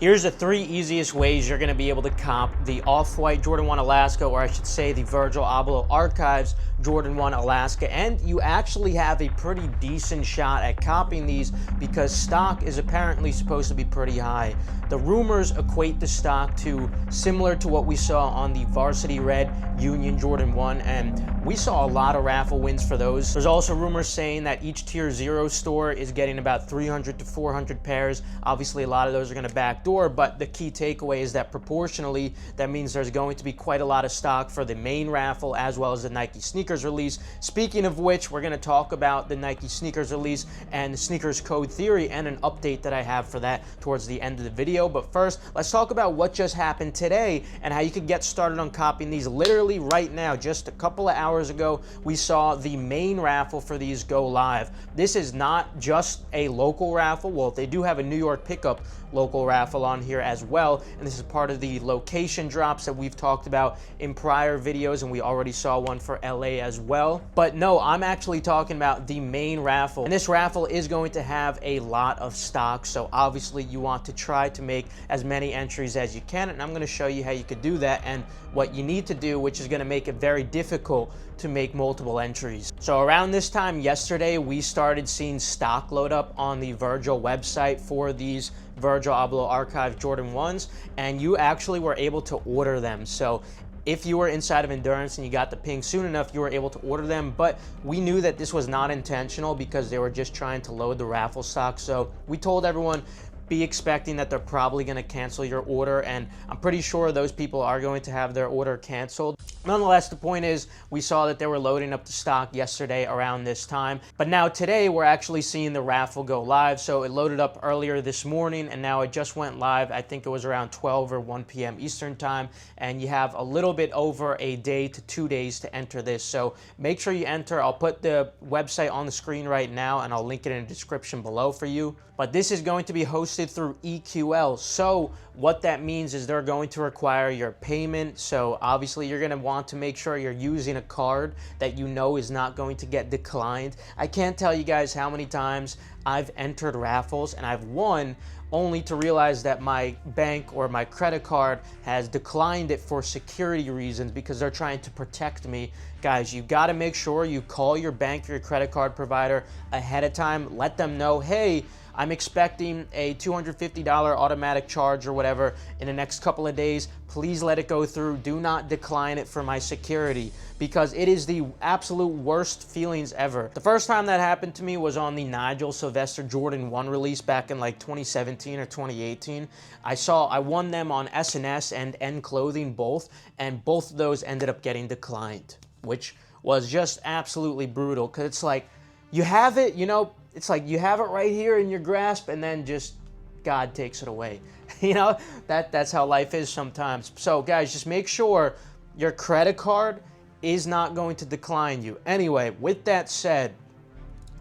Here's the 3 easiest ways you're going to be able to comp the Off-White Jordan 1 Alaska, or I should say the Virgil Abloh Archives Jordan 1 Alaska, and you actually have a pretty decent shot at copying these because stock is apparently supposed to be pretty high. The rumors equate the stock to similar to what we saw on the Varsity Red Union Jordan 1, and we saw a lot of raffle wins for those. There's also rumors saying that each Tier 0 store is getting about 300 to 400 pairs. Obviously, a lot of those are going to backdoor, but the key takeaway is that proportionally, that means there's going to be quite a lot of stock for the main raffle as well as the Nike sneakers release. Speaking of which, we're going to talk about the Nike sneakers release and the sneakers code theory and an update that I have for that towards the end of the video. But first, let's talk about what just happened today and how you can get started on copying these literally right now. Just a couple of hours ago, we saw the main raffle for these go live. This is not just a local raffle. Well, they do have a New York pickup local raffle on here as well, and this is part of the location drops that we've talked about in prior videos, and we already saw one for LA as well. But no, I'm actually talking about the main raffle, and this raffle is going to have a lot of stock, so obviously you want to try to make as many entries as you can, and I'm going to show you how you could do that and what you need to do, which is going to make it very difficult to make multiple entries. So around this time yesterday, we started seeing stock load up on the Virgil website for these Virgil Abloh Archive Jordan 1s, and you actually were able to order them. So if you were inside of Endurance and you got the ping soon enough, you were able to order them, but we knew that this was not intentional because they were just trying to load the raffle stock. So we told everyone, be expecting that they're probably going to cancel your order, and I'm pretty sure those people are going to have their order canceled. Nonetheless, the point is we saw that they were loading up the stock yesterday around this time, but now today we're actually seeing the raffle go live. So it loaded up earlier this morning and now it just went live. I think it was around 12 or 1 p.m. Eastern time, and you have a little bit over a day to 2 days to enter this. So make sure you enter. I'll put the website on the screen right now and I'll link it in the description below for you. But this is going to be hosted through EQL. So what that means is they're going to require your payment. So obviously you're going to want to make sure you're using a card that you know is not going to get declined. I can't tell you guys how many times I've entered raffles and I've won only to realize that my bank or my credit card has declined it for security reasons because they're trying to protect me. Guys, you got to make sure you call your bank or your credit card provider ahead of time. Let them know, hey, I'm expecting a $250 automatic charge or whatever in the next couple of days. Please let it go through. Do not decline it for my security, because it is the absolute worst feelings ever. The first time that happened to me was on the Nigel Sylvester Jordan 1 release back in like 2017 or 2018. I won them on SNS and N Clothing both, and both of those ended up getting declined, which was just absolutely brutal, because it's like you have it, you know, it's like you have it right here in your grasp and then just God takes it away. You know, that's how life is sometimes. So guys, just make sure your credit card is not going to decline you. Anyway, with that said,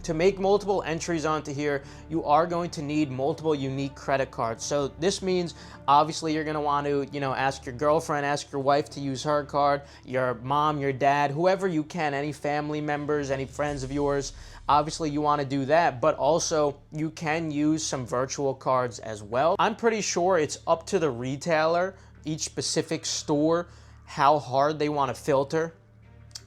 to make multiple entries onto here, you are going to need multiple unique credit cards. So this means obviously you're going to want to, you know, ask your girlfriend, ask your wife to use her card, your mom, your dad, whoever you can, any family members, any friends of yours. Obviously you want to do that, but also you can use some virtual cards as well. I'm pretty sure it's up to the retailer, each specific store, how hard they want to filter.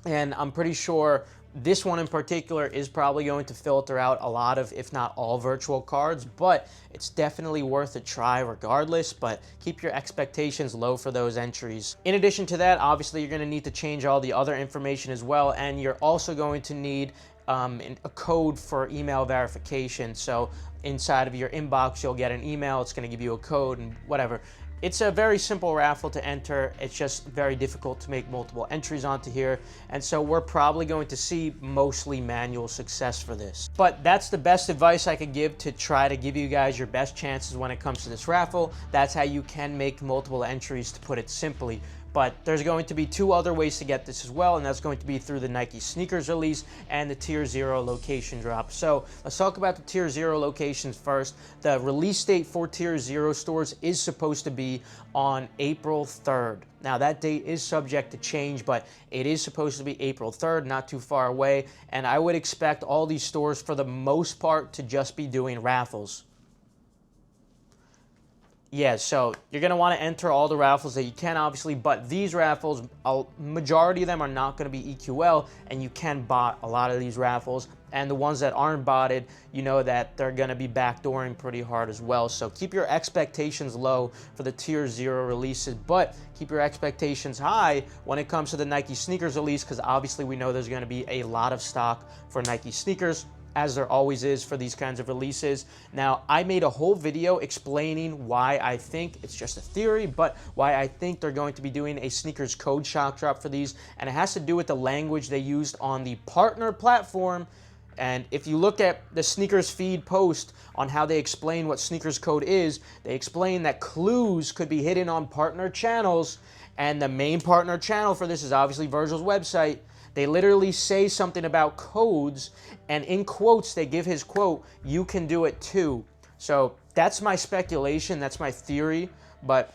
And I'm pretty sure this one in particular is probably going to filter out a lot of, if not all, virtual cards, but it's definitely worth a try regardless. But keep your expectations low for those entries. In addition to that, obviously you're going to need to change all the other information as well, and you're also going to need a code for email verification. So inside of your inbox, you'll get an email. It's going to give you a code and whatever. It's a very simple raffle to enter. It's just very difficult to make multiple entries onto here. And so we're probably going to see mostly manual success for this. But that's the best advice I could give to try to give you guys your best chances when it comes to this raffle. That's how you can make multiple entries, to put it simply. But there's going to be 2 other ways to get this as well, and that's going to be through the Nike sneakers release and the Tier 0 location drop. So let's talk about the Tier 0 locations first. The release date for Tier 0 stores is supposed to be on April 3rd. Now that date is subject to change, but it is supposed to be April 3rd, not too far away, and I would expect all these stores for the most part to just be doing raffles. Yeah, so you're going to want to enter all the raffles that you can, obviously, but these raffles, a majority of them are not going to be EQL, and you can bot a lot of these raffles. And the ones that aren't botted, you know that they're going to be backdooring pretty hard as well. So keep your expectations low for the tier 0 releases, but keep your expectations high when it comes to the Nike sneakers release, because obviously we know there's going to be a lot of stock for Nike sneakers, as there always is for these kinds of releases. Now, I made a whole video explaining why I think, it's just a theory, but why I think they're going to be doing a sneakers code shock drop for these, and it has to do with the language they used on the partner platform. And if you look at the sneakers feed post on how they explain what sneakers code is, they explain that clues could be hidden on partner channels, and the main partner channel for this is obviously Virgil's website. They literally say something about codes, and in quotes, they give his quote, "You can do it too." So that's my speculation, that's my theory, but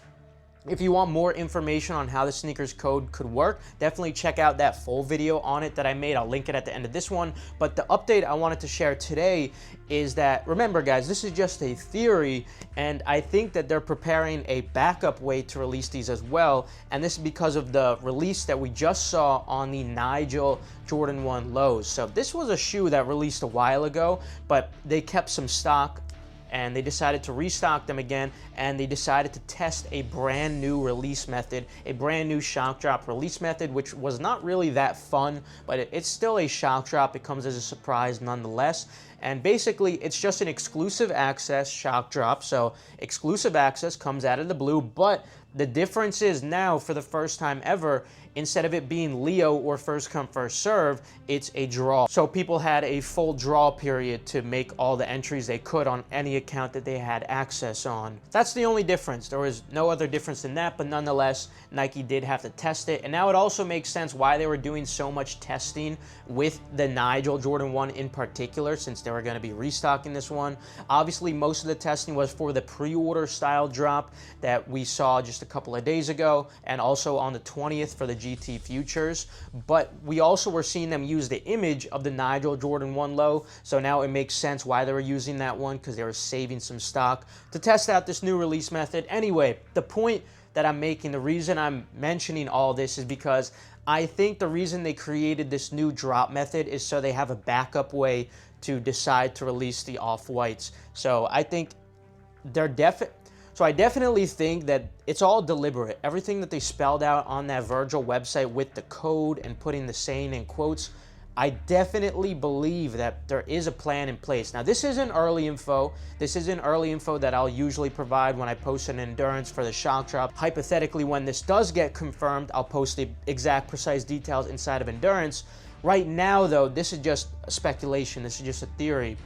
if you want more information on how the sneakers code could work, definitely check out that full video on it that I made. I'll link it at the end of this one. But the update I wanted to share today is that, remember guys, this is just a theory, and I think that they're preparing a backup way to release these as well. And this is because of the release that we just saw on the Nigel Jordan 1 lows. So this was a shoe that released a while ago, but they kept some stock, and they decided to restock them again, and they decided to test a brand new release method, a brand new shock drop release method, which was not really that fun, but it's still a shock drop. It comes as a surprise nonetheless. And basically, it's just an exclusive access shock drop. So exclusive access comes out of the blue, but the difference is now, for the first time ever, instead of it being Leo or first come, first serve, it's a draw. So people had a full draw period to make all the entries they could on any account that they had access on. That's the only difference. There was no other difference than that, but nonetheless, Nike did have to test it. And now it also makes sense why they were doing so much testing with the Nigel Jordan 1 in particular, since they were going to be restocking this one. Obviously, most of the testing was for the pre-order style drop that we saw just a couple of days ago, and also on the 20th for the GT Futures. But we also were seeing them use the image of the Nigel Jordan 1 low, so now it makes sense why they were using that one, because they were saving some stock to test out this new release method. Anyway, the point that I'm making, the reason I'm mentioning all this is because I think the reason they created this new drop method is so they have a backup way to decide to release the off-whites. So I think they're I definitely think that it's all deliberate. Everything that they spelled out on that Virgil website with the code and putting the saying in quotes, I definitely believe that there is a plan in place. Now, this isn't early info. This isn't early info that I'll usually provide when I post an endurance for the shock drop. Hypothetically, when this does get confirmed, I'll post the exact precise details inside of endurance. Right now, though, this is just speculation. This is just a theory.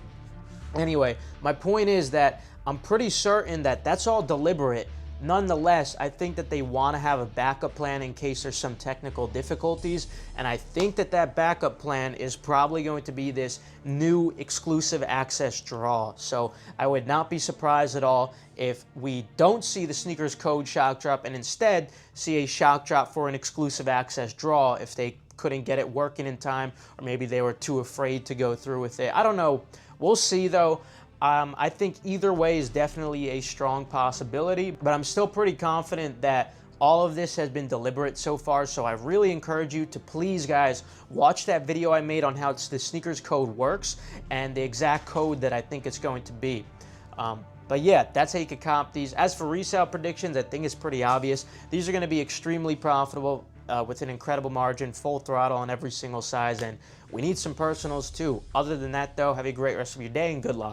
Anyway, my point is that I'm pretty certain that that's all deliberate. Nonetheless, I think that they want to have a backup plan in case there's some technical difficulties, and I think that that backup plan is probably going to be this new exclusive access draw. So I would not be surprised at all if we don't see the sneakers code shock drop and instead see a shock drop for an exclusive access draw if they couldn't get it working in time, or maybe they were too afraid to go through with it. I don't know. We'll see, though. I think either way is definitely a strong possibility, but I'm still pretty confident that all of this has been deliberate so far. So I really encourage you to please, guys, watch that video I made on how the sneakers code works and the exact code that I think it's going to be. But yeah, that's how you can comp these. As for resale predictions, I think it's pretty obvious. These are going to be extremely profitable with an incredible margin, full throttle on every single size, and we need some personals too. Other than that, though, have a great rest of your day and good luck.